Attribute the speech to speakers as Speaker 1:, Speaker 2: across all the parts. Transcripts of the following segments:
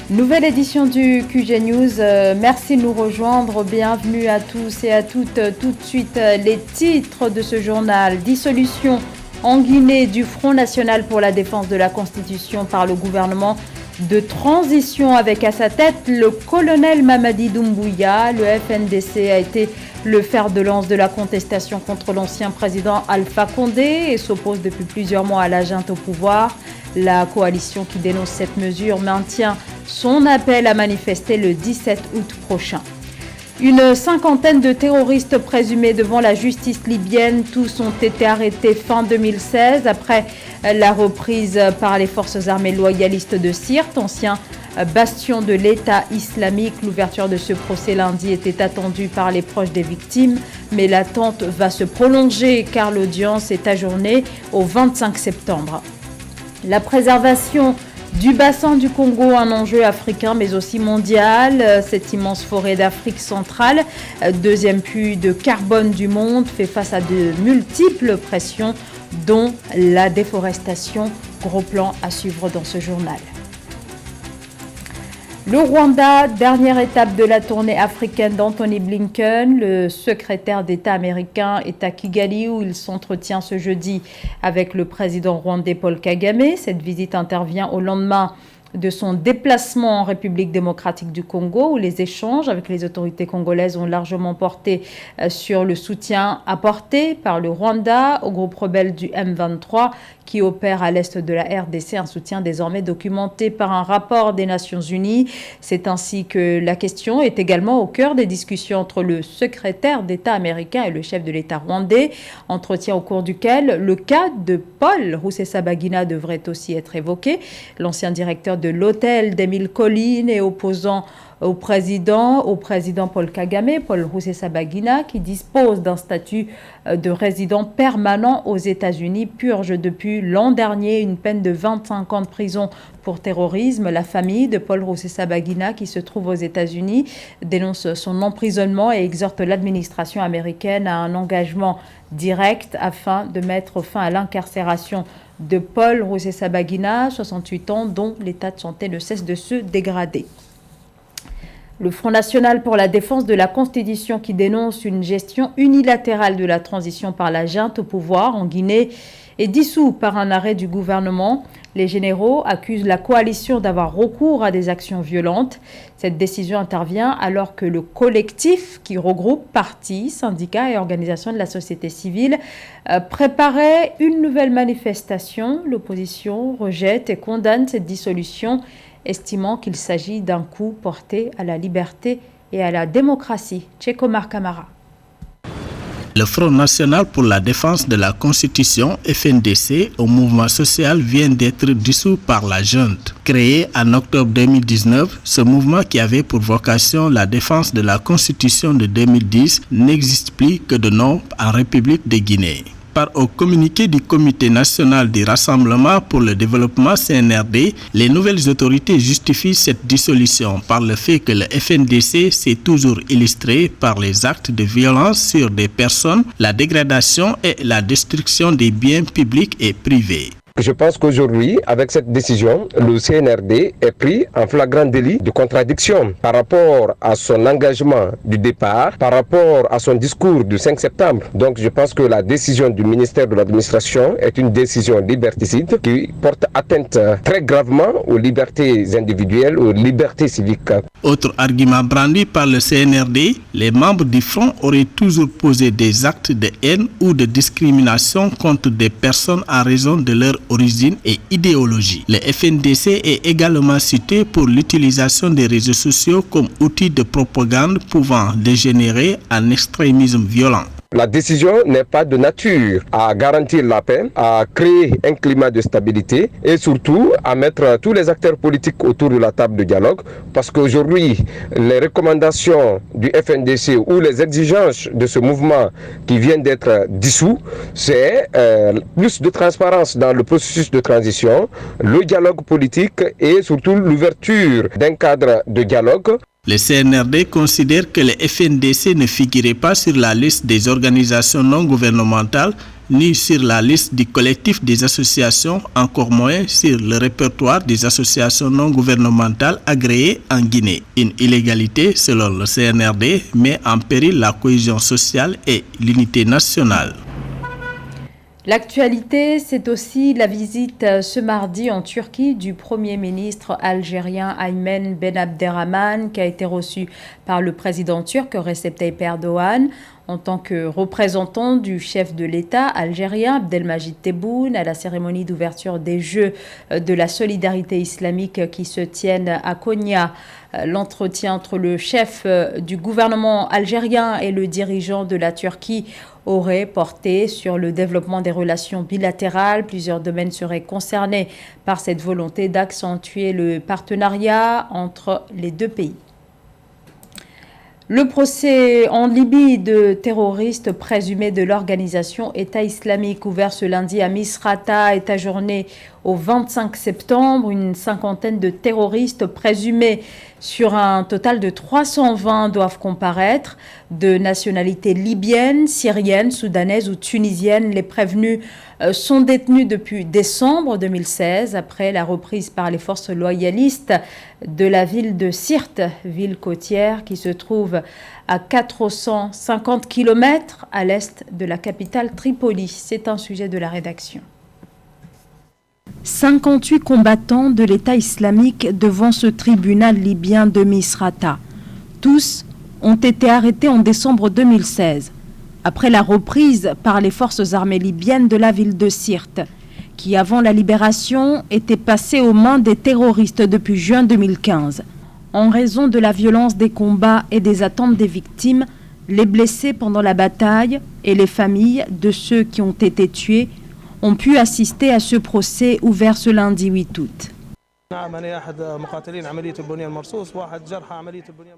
Speaker 1: Nouvelle édition du QG News. Merci de nous rejoindre. Bienvenue à tous et à toutes. Tout de suite, les titres de ce journal. Dissolution en Guinée du Front National pour la défense de la Constitution par le gouvernement de transition avec à sa tête le colonel Mamadi Doumbouya. Le FNDC a été le fer de lance de la contestation contre l'ancien président Alpha Condé et s'oppose depuis plusieurs mois à la junte au pouvoir. La coalition qui dénonce cette mesure maintient son appel à manifester le 17 août prochain. Une cinquantaine de terroristes présumés devant la justice libyenne. Tous ont été arrêtés fin 2016 après la reprise par les forces armées loyalistes de Sirte, ancien bastion de l'État islamique. L'ouverture de ce procès lundi était attendue par les proches des victimes, mais l'attente va se prolonger car l'audience est ajournée au 25 septembre. La préservation du bassin du Congo, un enjeu africain mais aussi mondial. Cette immense forêt d'Afrique centrale, deuxième puits de carbone du monde, fait face à de multiples pressions, dont la déforestation. Gros plan à suivre dans ce journal. Le Rwanda, dernière étape de la tournée africaine d'Anthony Blinken. Le secrétaire d'État américain est à Kigali où il s'entretient ce jeudi avec le président rwandais Paul Kagame. Cette visite intervient au lendemain de son déplacement en République démocratique du Congo où les échanges avec les autorités congolaises ont largement porté sur le soutien apporté par le Rwanda au groupe rebelle du M23 qui opère à l'est de la RDC, un soutien désormais documenté par un rapport des Nations Unies. C'est ainsi que la question est également au cœur des discussions entre le secrétaire d'État américain et le chef de l'État rwandais, entretien au cours duquel le cas de Paul Rusesabagina devrait aussi être évoqué. L'ancien directeur de l'hôtel d'Émile Colline et opposant au président Paul Kagame, Paul Rusesabagina, qui dispose d'un statut de résident permanent aux États-Unis, purge depuis l'an dernier une peine de 25 ans de prison pour terrorisme. La famille de Paul Rusesabagina, qui se trouve aux États-Unis, dénonce son emprisonnement et exhorte l'administration américaine à un engagement direct afin de mettre fin à l'incarcération de Paul Rusesabagina, 68 ans, dont l'état de santé ne cesse de se dégrader. Le Front National pour la défense de la Constitution qui dénonce une gestion unilatérale de la transition par la junte au pouvoir en Guinée est dissous par un arrêt du gouvernement. Les généraux accusent la coalition d'avoir recours à des actions violentes. Cette décision intervient alors que le collectif qui regroupe partis, syndicats et organisations de la société civile préparait une nouvelle manifestation. L'opposition rejette et condamne cette dissolution, estimant qu'il s'agit d'un coup porté à la liberté et à la démocratie. Tchekomar Kamara.
Speaker 2: Le Front National pour la défense de la Constitution, FNDC, au mouvement social vient d'être dissous par la junte. Créé en octobre 2019, ce mouvement qui avait pour vocation la défense de la Constitution de 2010 n'existe plus que de nom en République de Guinée. Au communiqué du Comité national du Rassemblement pour le développement CNRD, les nouvelles autorités justifient cette dissolution par le fait que le FNDC s'est toujours illustré par les actes de violence sur des personnes, la dégradation et la destruction des biens publics et privés.
Speaker 3: Je pense qu'aujourd'hui, avec cette décision, le CNRD est pris en flagrant délit de contradiction par rapport à son engagement du départ, par rapport à son discours du 5 septembre. Donc je pense que la décision du ministère de l'Administration est une décision liberticide qui porte atteinte très gravement aux libertés individuelles, aux libertés civiques.
Speaker 2: Autre argument brandi par le CNRD, les membres du Front auraient toujours posé des actes de haine ou de discrimination contre des personnes en raison de leur origine et idéologie. Le FNDC est également cité pour l'utilisation des réseaux sociaux comme outil de propagande pouvant dégénérer en extrémisme violent.
Speaker 3: La décision n'est pas de nature à garantir la paix, à créer un climat de stabilité et surtout à mettre tous les acteurs politiques autour de la table de dialogue parce qu'aujourd'hui, les recommandations du FNDC ou les exigences de ce mouvement qui vient d'être dissous, c'est plus de transparence dans le processus de transition, le dialogue politique et surtout l'ouverture d'un cadre de dialogue.
Speaker 2: Le CNRD considère que le FNDC ne figurait pas sur la liste des organisations non gouvernementales ni sur la liste du collectif des associations, encore moins sur le répertoire des associations non gouvernementales agréées en Guinée. Une illégalité, selon le CNRD, met en péril la cohésion sociale et l'unité nationale.
Speaker 1: L'actualité, c'est aussi la visite ce mardi en Turquie du Premier ministre algérien Aymen Ben Abderrahmane, qui a été reçu par le président turc Recep Tayyip Erdogan en tant que représentant du chef de l'État algérien Abdelmajid Tebboune à la cérémonie d'ouverture des Jeux de la solidarité islamique qui se tiennent à Konya. L'entretien entre le chef du gouvernement algérien et le dirigeant de la Turquie aurait porté sur le développement des relations bilatérales. Plusieurs domaines seraient concernés par cette volonté d'accentuer le partenariat entre les deux pays. Le procès en Libye de terroristes présumés de l'organisation État islamique ouvert ce lundi à Misrata est ajourné au 25 septembre. Une cinquantaine de terroristes présumés sur un total de 320 doivent comparaître, de nationalité libyenne, syrienne, soudanaise ou tunisienne. Les prévenus sont détenus depuis décembre 2016 après la reprise par les forces loyalistes de la ville de Sirte, ville côtière qui se trouve à 450 km à l'est de la capitale Tripoli. C'est un sujet de la rédaction. 58 combattants de l'État islamique devant ce tribunal libyen de Misrata. Tous ont été arrêtés en décembre 2016, après la reprise par les forces armées libyennes de la ville de Sirte, qui avant la libération était passée aux mains des terroristes depuis juin 2015. En raison de la violence des combats et des attentes des victimes, les blessés pendant la bataille et les familles de ceux qui ont été tués ont pu assister à ce procès ouvert ce lundi 8 août.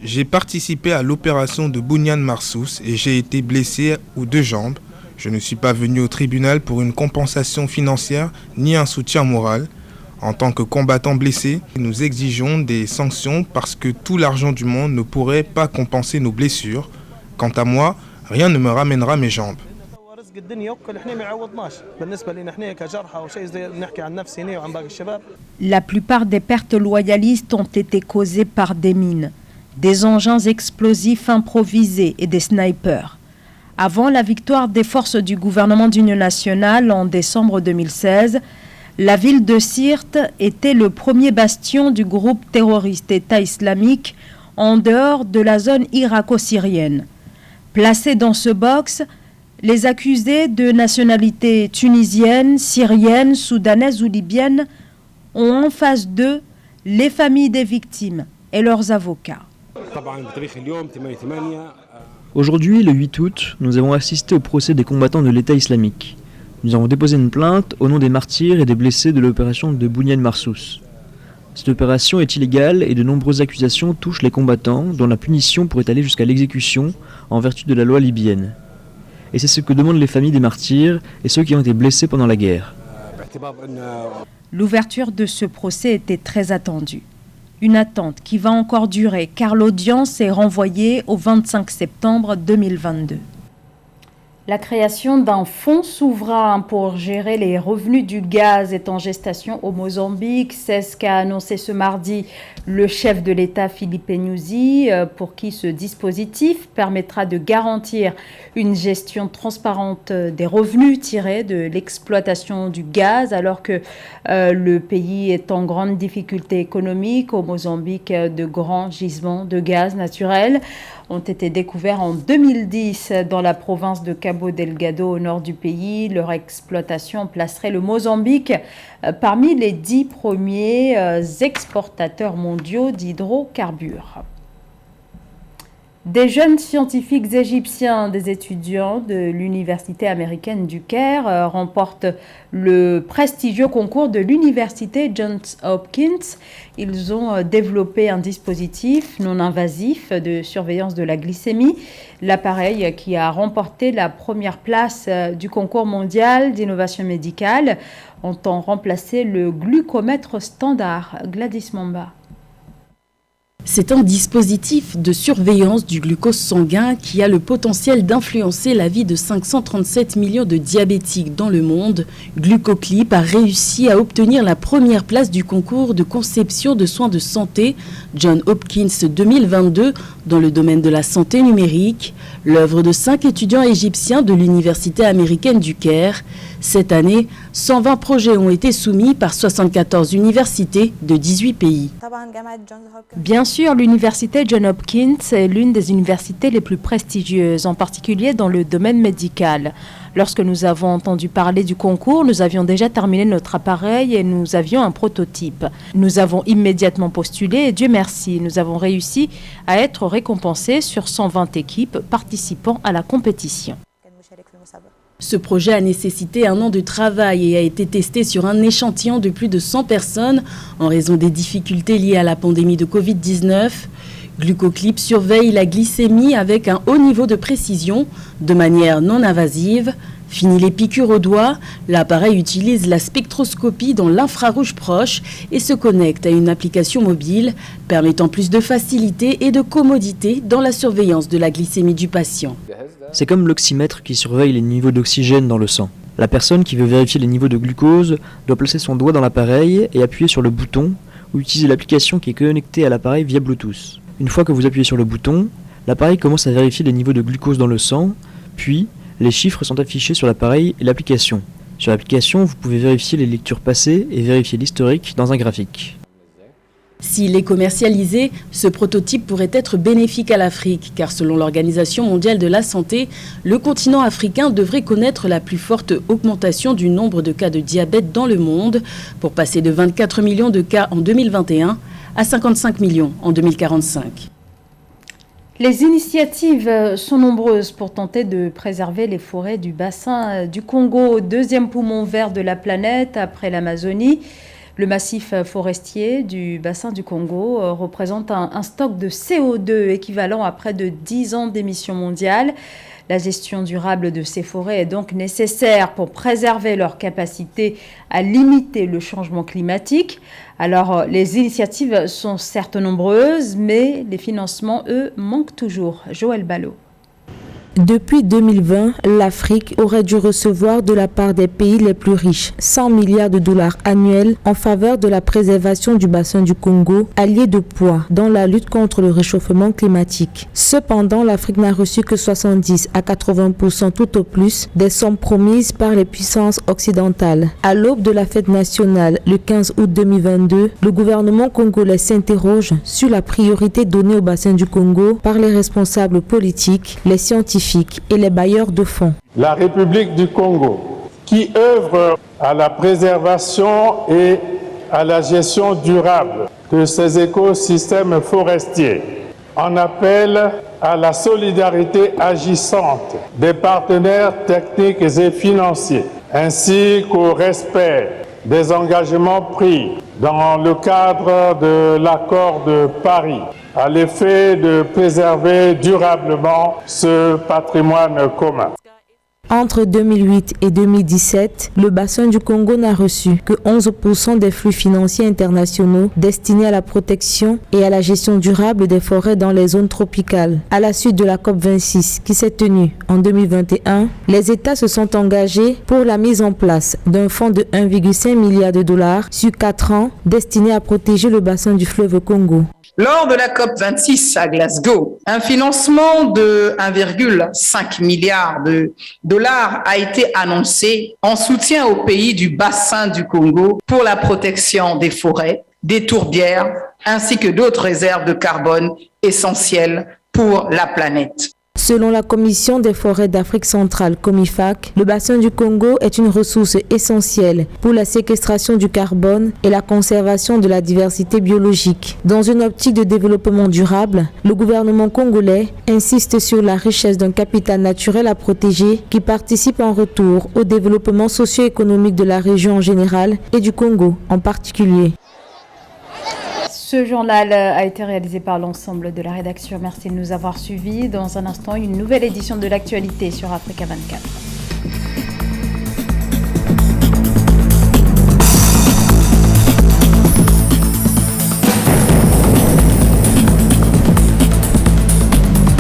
Speaker 4: J'ai participé à l'opération de Bouniane Marsous et j'ai été blessé aux deux jambes. Je ne suis pas venu au tribunal pour une compensation financière ni un soutien moral. En tant que combattant blessé, nous exigeons des sanctions parce que tout l'argent du monde ne pourrait pas compenser nos blessures. Quant à moi, rien ne me ramènera mes jambes.
Speaker 1: La plupart des pertes loyalistes ont été causées par des mines, des engins explosifs improvisés et des snipers. Avant la victoire des forces du gouvernement d'union nationale en décembre 2016, la ville de Sirte était le premier bastion du groupe terroriste État islamique en dehors de la zone irako-syrienne. Placés dans ce box, les accusés de nationalité tunisienne, syrienne, soudanaise ou libyenne ont en face d'eux les familles des victimes et leurs avocats.
Speaker 5: Aujourd'hui, le 8 août, nous avons assisté au procès des combattants de l'État islamique. Nous avons déposé une plainte au nom des martyrs et des blessés de l'opération de Bouniane Marsous. Cette opération est illégale et de nombreuses accusations touchent les combattants dont la punition pourrait aller jusqu'à l'exécution en vertu de la loi libyenne. Et c'est ce que demandent les familles des martyrs et ceux qui ont été blessés pendant la guerre.
Speaker 1: L'ouverture de ce procès était très attendue. Une attente qui va encore durer car l'audience est renvoyée au 25 septembre 2022. La création d'un fonds souverain pour gérer les revenus du gaz est en gestation au Mozambique. C'est ce qu'a annoncé ce mardi le chef de l'État Philippe Nyusi, pour qui ce dispositif permettra de garantir une gestion transparente des revenus tirés de l'exploitation du gaz, alors que le pays est en grande difficulté économique. Au Mozambique, de grands gisements de gaz naturel ont été découverts en 2010 dans la province de Cabo Delgado au nord du pays. Leur exploitation placerait le Mozambique parmi les 10 premiers exportateurs mondiaux d'hydrocarbures. Des jeunes scientifiques égyptiens, des étudiants de l'université américaine du Caire remportent le prestigieux concours de l'université Johns Hopkins. Ils ont développé un dispositif non invasif de surveillance de la glycémie. L'appareil qui a remporté la première place du concours mondial d'innovation médicale entend remplacer le glucomètre standard. Gladys Mamba.
Speaker 6: C'est un dispositif de surveillance du glucose sanguin qui a le potentiel d'influencer la vie de 537 millions de diabétiques dans le monde. Glucoclip a réussi à obtenir la première place du concours de conception de soins de santé Johns Hopkins 2022 dans le domaine de la santé numérique, l'œuvre de 5 étudiants égyptiens de l'Université américaine du Caire. Cette année, 120 projets ont été soumis par 74 universités de 18 pays.
Speaker 1: Bien sûr, l'université Johns Hopkins est l'une des universités les plus prestigieuses, en particulier dans le domaine médical. Lorsque nous avons entendu parler du concours, nous avions déjà terminé notre appareil et nous avions un prototype. Nous avons immédiatement postulé et Dieu merci, nous avons réussi à être récompensés sur 120 équipes participant à la compétition.
Speaker 6: Ce projet a nécessité 1 an de travail et a été testé sur un échantillon de plus de 100 personnes en raison des difficultés liées à la pandémie de Covid-19. Glucoclip surveille la glycémie avec un haut niveau de précision, de manière non invasive. Fini les piqûres au doigt, l'appareil utilise la spectroscopie dans l'infrarouge proche et se connecte à une application mobile, permettant plus de facilité et de commodité dans la surveillance de la glycémie du patient.
Speaker 5: C'est comme l'oxymètre qui surveille les niveaux d'oxygène dans le sang. La personne qui veut vérifier les niveaux de glucose doit placer son doigt dans l'appareil et appuyer sur le bouton ou utiliser l'application qui est connectée à l'appareil via Bluetooth. Une fois que vous appuyez sur le bouton, l'appareil commence à vérifier les niveaux de glucose dans le sang, puis les chiffres sont affichés sur l'appareil et l'application. Sur l'application, vous pouvez vérifier les lectures passées et vérifier l'historique dans un graphique.
Speaker 6: S'il est commercialisé, ce prototype pourrait être bénéfique à l'Afrique, car selon l'Organisation mondiale de la santé, le continent africain devrait connaître la plus forte augmentation du nombre de cas de diabète dans le monde, pour passer de 24 millions de cas en 2021 à 55 millions en 2045.
Speaker 1: Les initiatives sont nombreuses pour tenter de préserver les forêts du bassin du Congo, deuxième poumon vert de la planète après l'Amazonie. Le massif forestier du bassin du Congo représente un stock de CO2 équivalent à près de 10 ans d'émissions mondiales. La gestion durable de ces forêts est donc nécessaire pour préserver leur capacité à limiter le changement climatique. Alors, les initiatives sont certes nombreuses, mais les financements, eux, manquent toujours. Joël Ballot.
Speaker 7: Depuis 2020, l'Afrique aurait dû recevoir de la part des pays les plus riches 100 milliards de dollars annuels en faveur de la préservation du bassin du Congo, allié de poids dans la lutte contre le réchauffement climatique. Cependant, l'Afrique n'a reçu que 70 à 80% tout au plus des sommes promises par les puissances occidentales. À l'aube de la fête nationale, le 15 août 2022, le gouvernement congolais s'interroge sur la priorité donnée au bassin du Congo par les responsables politiques, les scientifiques et les bailleurs de fonds.
Speaker 8: La République du Congo, qui œuvre à la préservation et à la gestion durable de ses écosystèmes forestiers, en appelle à la solidarité agissante des partenaires techniques et financiers, ainsi qu'au respect des engagements pris dans le cadre de l'accord de Paris, à l'effet de préserver durablement ce patrimoine commun.
Speaker 7: Entre 2008 et 2017, le bassin du Congo n'a reçu que 11% des flux financiers internationaux destinés à la protection et à la gestion durable des forêts dans les zones tropicales. À la suite de la COP26 qui s'est tenue en 2021, les États se sont engagés pour la mise en place d'un fonds de 1,5 milliard de dollars sur 4 ans destiné à protéger le bassin du fleuve Congo.
Speaker 9: Lors de la COP26 à Glasgow, un financement de 1,5 milliard de dollars a été annoncé en soutien aux pays du bassin du Congo pour la protection des forêts, des tourbières, ainsi que d'autres réserves de carbone essentielles pour la planète.
Speaker 7: Selon la Commission des forêts d'Afrique centrale, COMIFAC, le bassin du Congo est une ressource essentielle pour la séquestration du carbone et la conservation de la diversité biologique. Dans une optique de développement durable, le gouvernement congolais insiste sur la richesse d'un capital naturel à protéger qui participe en retour au développement socio-économique de la région en général et du Congo en particulier.
Speaker 1: Ce journal a été réalisé par l'ensemble de la rédaction. Merci de nous avoir suivis. Dans un instant, une nouvelle édition de l'actualité sur Africa 24.